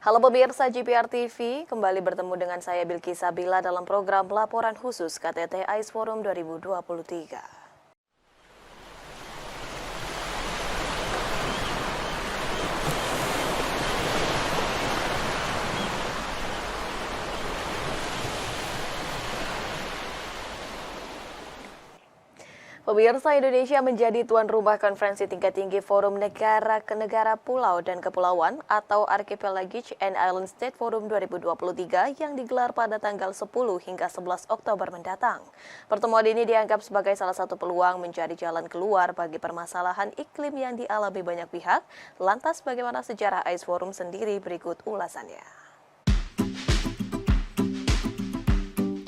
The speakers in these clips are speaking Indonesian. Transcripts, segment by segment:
Halo pemirsa GPR TV, kembali bertemu dengan saya Bilki Sabila dalam program Laporan Khusus KTT Ice Forum 2023. Pemirsa, Indonesia menjadi tuan rumah konferensi tingkat tinggi Forum Negara ke Negara Pulau dan Kepulauan atau Archipelagic and Island State Forum 2023 yang digelar pada tanggal 10 hingga 11 Oktober mendatang. Pertemuan ini dianggap sebagai salah satu peluang mencari jalan keluar bagi permasalahan iklim yang dialami banyak pihak. Lantas bagaimana sejarah Ice Forum sendiri, berikut ulasannya.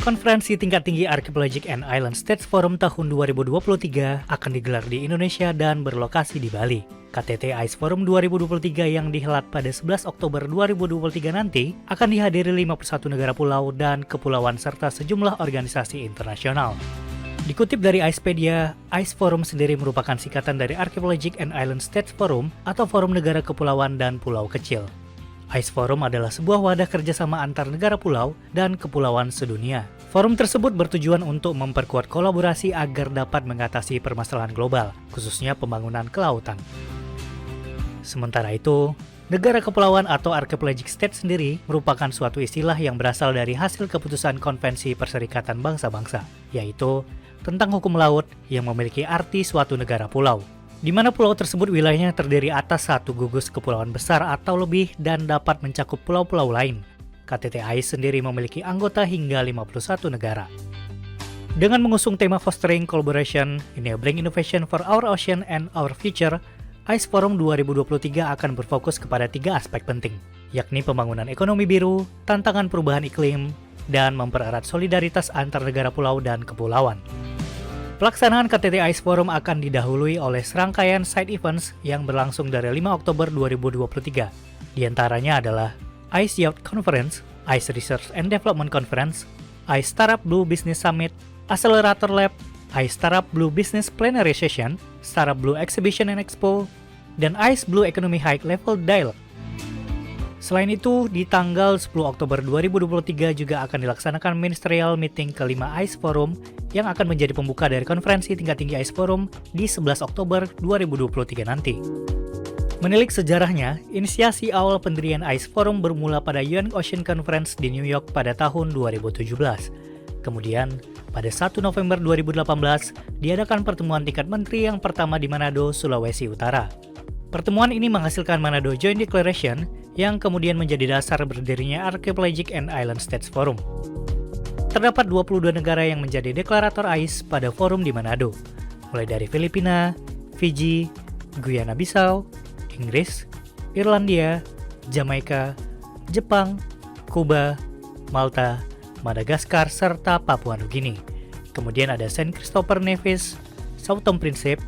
Konferensi tingkat tinggi Archipelagic and Island States Forum tahun 2023 akan digelar di Indonesia dan berlokasi di Bali. KTT Ice Forum 2023 yang dihelat pada 11 Oktober 2023 nanti akan dihadiri 51 negara pulau dan kepulauan serta sejumlah organisasi internasional. Dikutip dari Icepedia, Ice Forum sendiri merupakan singkatan dari Archipelagic and Island States Forum atau Forum Negara Kepulauan dan Pulau Kecil. Ice Forum adalah sebuah wadah kerjasama antar negara pulau dan kepulauan sedunia. Forum tersebut bertujuan untuk memperkuat kolaborasi agar dapat mengatasi permasalahan global, khususnya pembangunan kelautan. Sementara itu, negara kepulauan atau Archipelagic State sendiri merupakan suatu istilah yang berasal dari hasil keputusan Konvensi Perserikatan Bangsa-Bangsa, yaitu tentang hukum laut yang memiliki arti suatu negara pulau, di mana pulau tersebut wilayahnya terdiri atas satu gugus kepulauan besar atau lebih dan dapat mencakup pulau-pulau lain. KTT Ice sendiri memiliki anggota hingga 51 negara. Dengan mengusung tema Fostering Collaboration, Enabling Innovation for Our Ocean and Our Future, Ice Forum 2023 akan berfokus kepada 3 aspek penting, yakni pembangunan ekonomi biru, tantangan perubahan iklim, dan mempererat solidaritas antar negara pulau dan kepulauan. Pelaksanaan KTT Ice Forum akan didahului oleh serangkaian side events yang berlangsung dari 5 Oktober 2023. Di antaranya adalah Ice Youth Conference, Ice Research and Development Conference, Ice Startup Blue Business Summit, Accelerator Lab, Ice Startup Blue Business Plenary Session, Startup Blue Exhibition and Expo, dan Ice Blue Economy High Level Dialogue. Selain itu, di tanggal 10 Oktober 2023 juga akan dilaksanakan Ministerial Meeting kelima Ice Forum yang akan menjadi pembuka dari konferensi tingkat tinggi Ice Forum di 11 Oktober 2023 nanti. Menilik sejarahnya, inisiasi awal pendirian Ice Forum bermula pada UN Ocean Conference di New York pada tahun 2017. Kemudian, pada 1 November 2018, diadakan pertemuan tingkat menteri yang pertama di Manado, Sulawesi Utara. Pertemuan ini menghasilkan Manado Joint Declaration yang kemudian menjadi dasar berdirinya Archipelagic and Island States Forum. Terdapat 22 negara yang menjadi deklarator ICE pada forum di Manado, mulai dari Filipina, Fiji, Guyana Bissau, Inggris, Irlandia, Jamaika, Jepang, Kuba, Malta, Madagaskar, serta Papua Nugini. Kemudian ada Saint Christopher Nevis, Sao Tome Principe,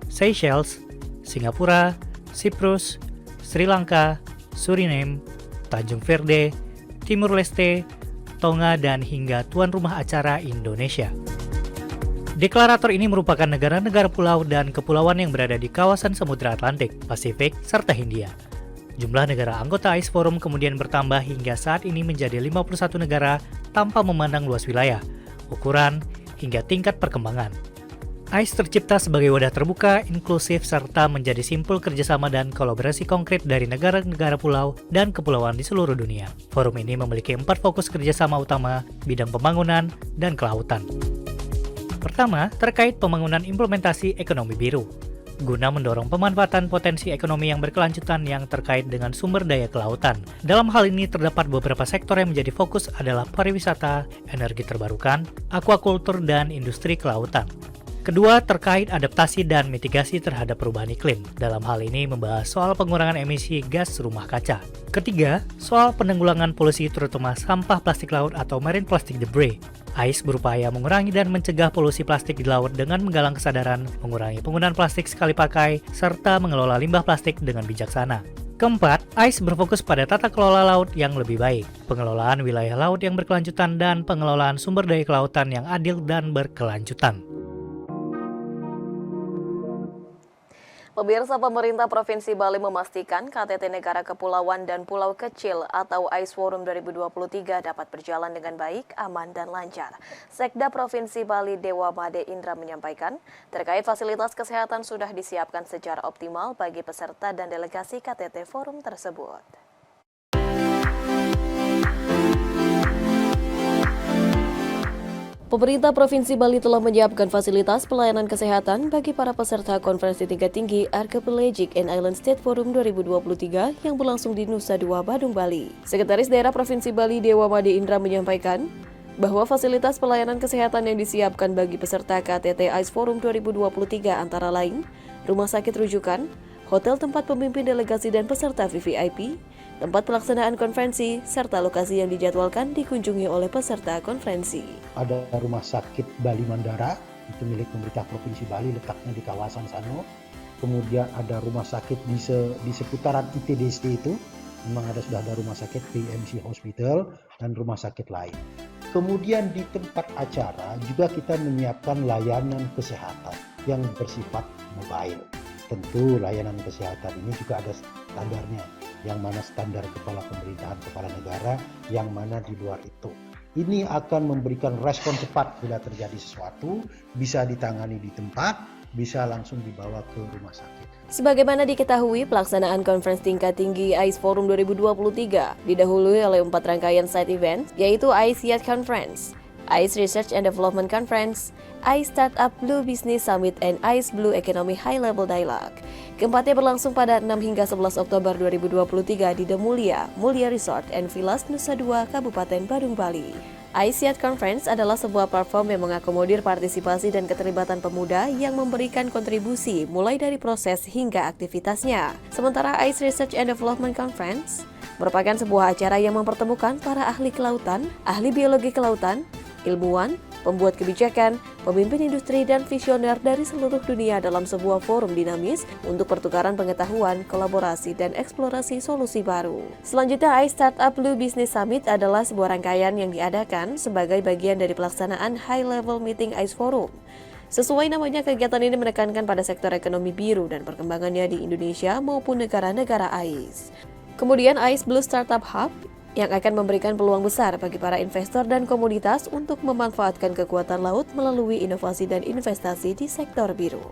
Seychelles, Singapura, Siprus, Sri Lanka, Suriname, Tanjung Verde, Timur Leste, Tonga, dan hingga tuan rumah acara Indonesia. Deklarator ini merupakan negara-negara pulau dan kepulauan yang berada di kawasan Samudra Atlantik, Pasifik, serta Hindia. Jumlah negara anggota Ice Forum kemudian bertambah hingga saat ini menjadi 51 negara tanpa memandang luas wilayah, ukuran, hingga tingkat perkembangan. ICE tercipta sebagai wadah terbuka, inklusif, serta menjadi simpul kerjasama dan kolaborasi konkret dari negara-negara pulau dan kepulauan di seluruh dunia. Forum ini memiliki 4 fokus kerjasama utama, bidang pembangunan dan kelautan. Pertama, terkait pembangunan implementasi ekonomi biru, guna mendorong pemanfaatan potensi ekonomi yang berkelanjutan yang terkait dengan sumber daya kelautan. Dalam hal ini terdapat beberapa sektor yang menjadi fokus adalah pariwisata, energi terbarukan, aquaculture, dan industri kelautan. Kedua, terkait adaptasi dan mitigasi terhadap perubahan iklim. Dalam hal ini membahas soal pengurangan emisi gas rumah kaca. Ketiga, soal penanggulangan polusi terutama sampah plastik laut atau marine plastic debris. ICE berupaya mengurangi dan mencegah polusi plastik di laut dengan menggalang kesadaran, mengurangi penggunaan plastik sekali pakai, serta mengelola limbah plastik dengan bijaksana. Keempat, ICE berfokus pada tata kelola laut yang lebih baik, pengelolaan wilayah laut yang berkelanjutan, dan pengelolaan sumber daya kelautan yang adil dan berkelanjutan. Pemirsa, pemerintah Provinsi Bali memastikan KTT Negara Kepulauan dan Pulau Kecil atau AIS Forum 2023 dapat berjalan dengan baik, aman, dan lancar. Sekda Provinsi Bali Dewa Made Indra menyampaikan, terkait fasilitas kesehatan sudah disiapkan secara optimal bagi peserta dan delegasi KTT Forum tersebut. Pemerintah Provinsi Bali telah menyiapkan fasilitas pelayanan kesehatan bagi para peserta konferensi tingkat tinggi Archipelagic and Island State Forum 2023 yang berlangsung di Nusa Dua, Badung, Bali. Sekretaris Daerah Provinsi Bali Dewa Made Indra menyampaikan bahwa fasilitas pelayanan kesehatan yang disiapkan bagi peserta KTT AIS Forum 2023 antara lain rumah sakit rujukan, hotel tempat pemimpin delegasi dan peserta VVIP, tempat pelaksanaan konferensi, serta lokasi yang dijadwalkan dikunjungi oleh peserta konferensi. Ada rumah sakit Bali Mandara, itu milik pemerintah Provinsi Bali, letaknya di kawasan Sano. Kemudian ada rumah sakit di seputaran ITDST itu, memang sudah ada rumah sakit PMC Hospital dan rumah sakit lain. Kemudian di tempat acara juga kita menyiapkan layanan kesehatan yang bersifat mobile. Tentu layanan kesehatan ini juga ada standarnya, yang mana standar kepala pemerintahan, kepala negara, yang mana di luar itu. Ini akan memberikan respon cepat bila terjadi sesuatu, bisa ditangani di tempat, bisa langsung dibawa ke rumah sakit. Sebagaimana diketahui, pelaksanaan konferensi tingkat tinggi AIS Forum 2023 didahului oleh 4 rangkaian side event, yaitu AIS Youth Conference, AIS Research and Development Conference, AIS Startup Blue Business Summit, and AIS Blue Economy High Level Dialogue. Keempatnya berlangsung pada 6 hingga 11 Oktober 2023 di The Mulia Resort and Villas Nusa Dua, Kabupaten Badung, Bali. AIS Youth Conference adalah sebuah platform yang mengakomodir partisipasi dan keterlibatan pemuda yang memberikan kontribusi mulai dari proses hingga aktivitasnya. Sementara AIS Research and Development Conference merupakan sebuah acara yang mempertemukan para ahli kelautan, ahli biologi kelautan, ilmuwan, pembuat kebijakan, pemimpin industri, dan visioner dari seluruh dunia dalam sebuah forum dinamis untuk pertukaran pengetahuan, kolaborasi, dan eksplorasi solusi baru. Selanjutnya, AIS Startup Blue Business Summit adalah sebuah rangkaian yang diadakan sebagai bagian dari pelaksanaan High Level Meeting AIS Forum. Sesuai namanya, kegiatan ini menekankan pada sektor ekonomi biru dan perkembangannya di Indonesia maupun negara-negara AIS. Kemudian AIS Blue Startup Hub yang akan memberikan peluang besar bagi para investor dan komoditas untuk memanfaatkan kekuatan laut melalui inovasi dan investasi di sektor biru.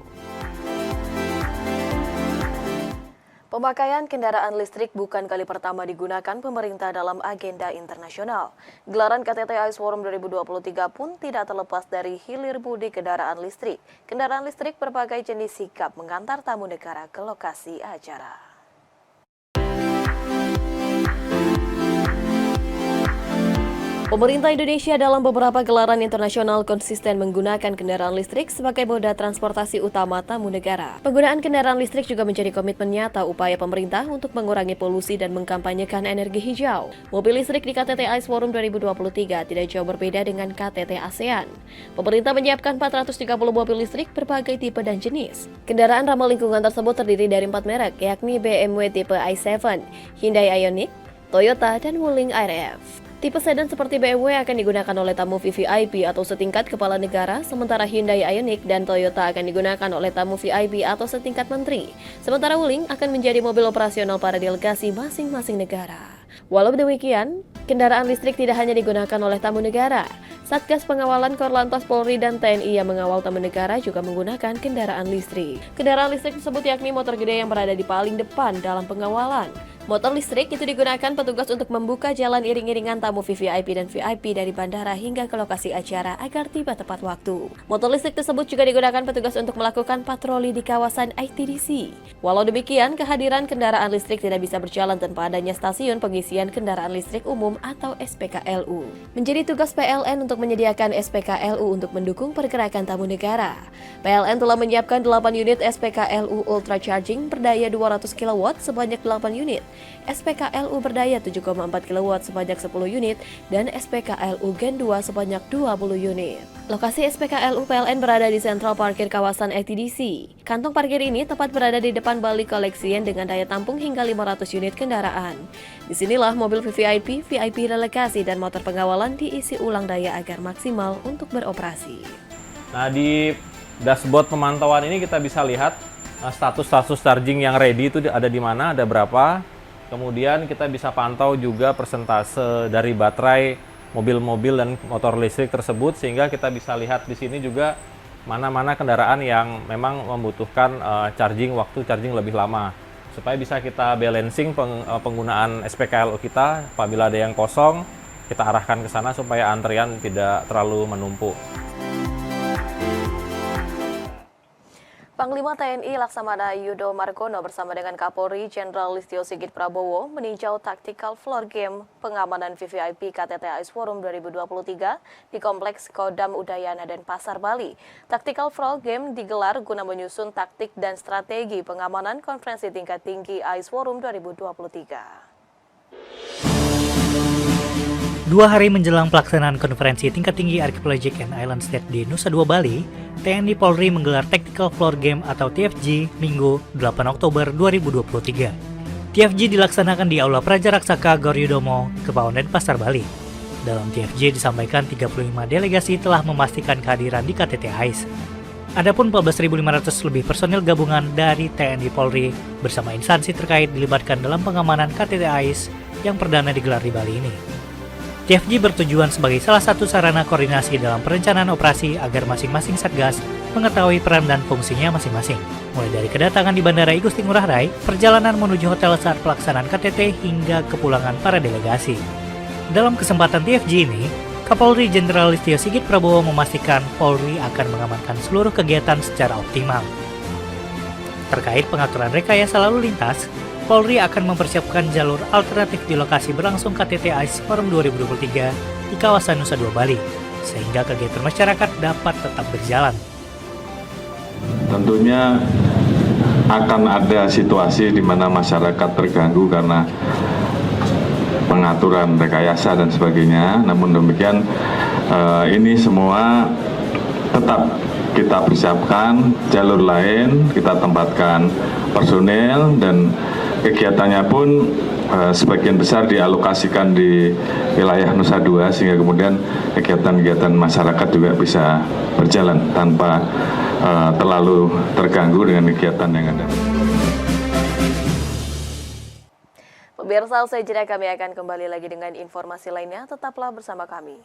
Pemakaian kendaraan listrik bukan kali pertama digunakan pemerintah dalam agenda internasional. Gelaran KTT AIS Forum 2023 pun tidak terlepas dari hilir mudik kendaraan listrik. Kendaraan listrik berbagai jenis sigap mengantar tamu negara ke lokasi acara. Pemerintah Indonesia dalam beberapa gelaran internasional konsisten menggunakan kendaraan listrik sebagai moda transportasi utama tamu negara. Penggunaan kendaraan listrik juga menjadi komitmen nyata upaya pemerintah untuk mengurangi polusi dan mengkampanyekan energi hijau. Mobil listrik di KTT AIS Forum 2023 tidak jauh berbeda dengan KTT ASEAN. Pemerintah menyiapkan 430 mobil listrik berbagai tipe dan jenis. Kendaraan ramah lingkungan tersebut terdiri dari 4 merek, yakni BMW tipe i7, Hyundai Ioniq, Toyota, dan Wuling RF. Tipe sedan seperti BMW akan digunakan oleh tamu VVIP atau setingkat kepala negara, sementara Hyundai Ioniq dan Toyota akan digunakan oleh tamu VIP atau setingkat menteri. Sementara Wuling akan menjadi mobil operasional para delegasi masing-masing negara. Walau demikian, kendaraan listrik tidak hanya digunakan oleh tamu negara. Satgas Pengawalan Korlantas Polri dan TNI yang mengawal tamu negara juga menggunakan kendaraan listrik. Kendaraan listrik tersebut yakni motor gede yang berada di paling depan dalam pengawalan. Motor listrik itu digunakan petugas untuk membuka jalan iring-iringan tamu VVIP dan VIP dari bandara hingga ke lokasi acara agar tiba tepat waktu. Motor listrik tersebut juga digunakan petugas untuk melakukan patroli di kawasan ITDC. Walau demikian, kehadiran kendaraan listrik tidak bisa berjalan tanpa adanya stasiun pengisian kendaraan listrik umum atau SPKLU. Menjadi tugas PLN untuk menyediakan SPKLU untuk mendukung pergerakan tamu negara. PLN telah menyiapkan 8 unit SPKLU Ultra Charging berdaya 200 kW sebanyak 8 unit. SPKLU berdaya 7,4 kW sebanyak 10 unit, dan SPKLU Gen 2 sebanyak 20 unit. Lokasi SPKLU PLN berada di sentral parkir kawasan ITDC. Kantong parkir ini tepat berada di depan Bali Collection dengan daya tampung hingga 500 unit kendaraan. Disinilah mobil VVIP, VIP delegasi, dan motor pengawalan diisi ulang daya agar maksimal untuk beroperasi. Nah, di dashboard pemantauan ini kita bisa lihat status charging yang ready itu ada di mana, ada berapa. Kemudian kita bisa pantau juga persentase dari baterai mobil-mobil dan motor listrik tersebut, sehingga kita bisa lihat di sini juga mana-mana kendaraan yang memang membutuhkan waktu charging lebih lama, supaya bisa kita balancing penggunaan SPKLU kita. Apabila ada yang kosong, kita arahkan ke sana supaya antrian tidak terlalu menumpuk. Panglima TNI Laksamana Yudo Margono bersama dengan Kapolri Jenderal Listio Sigit Prabowo meninjau tactical floor game pengamanan VVIP KTT AIS Forum 2023 di Kompleks Kodam Udayana dan Pasar Bali. Tactical floor game digelar guna menyusun taktik dan strategi pengamanan konferensi tingkat tinggi AIS Forum 2023. 2 hari menjelang pelaksanaan konferensi tingkat tinggi Archipelagic and Island State di Nusa Dua Bali, TNI Polri menggelar Tactical Floor Game atau TFG Minggu 8 Oktober 2023. TFG dilaksanakan di Aula Praja Raksaka Gor Yudomo, Kepaonden Pasar Bali. Dalam TFG disampaikan 35 delegasi telah memastikan kehadiran di KTT AIS. Adapun 14.500 lebih personil gabungan dari TNI Polri bersama instansi terkait dilibatkan dalam pengamanan KTT AIS yang perdana digelar di Bali ini. TFG bertujuan sebagai salah satu sarana koordinasi dalam perencanaan operasi agar masing-masing Satgas mengetahui peran dan fungsinya masing-masing. Mulai dari kedatangan di Bandara I Gusti Ngurah Rai, perjalanan menuju hotel saat pelaksanaan KTT hingga kepulangan para delegasi. Dalam kesempatan TFG ini, Kapolri Jenderal Listio Sigit Prabowo memastikan Polri akan mengamankan seluruh kegiatan secara optimal. Terkait pengaturan rekayasa lalu lintas, Polri akan mempersiapkan jalur alternatif di lokasi berlangsung KTT AIS Forum 2023 di kawasan Nusa Dua Bali, sehingga kegiatan masyarakat dapat tetap berjalan. Tentunya akan ada situasi di mana masyarakat terganggu karena pengaturan rekayasa dan sebagainya. Namun demikian, ini semua tetap kita persiapkan jalur lain, kita tempatkan personel dan kegiatannya pun sebagian besar dialokasikan di wilayah Nusa Dua, sehingga kemudian kegiatan-kegiatan masyarakat juga bisa berjalan tanpa terlalu terganggu dengan kegiatan yang ada. Pemirsa, usai jeda kami akan kembali lagi dengan informasi lainnya. Tetaplah bersama kami.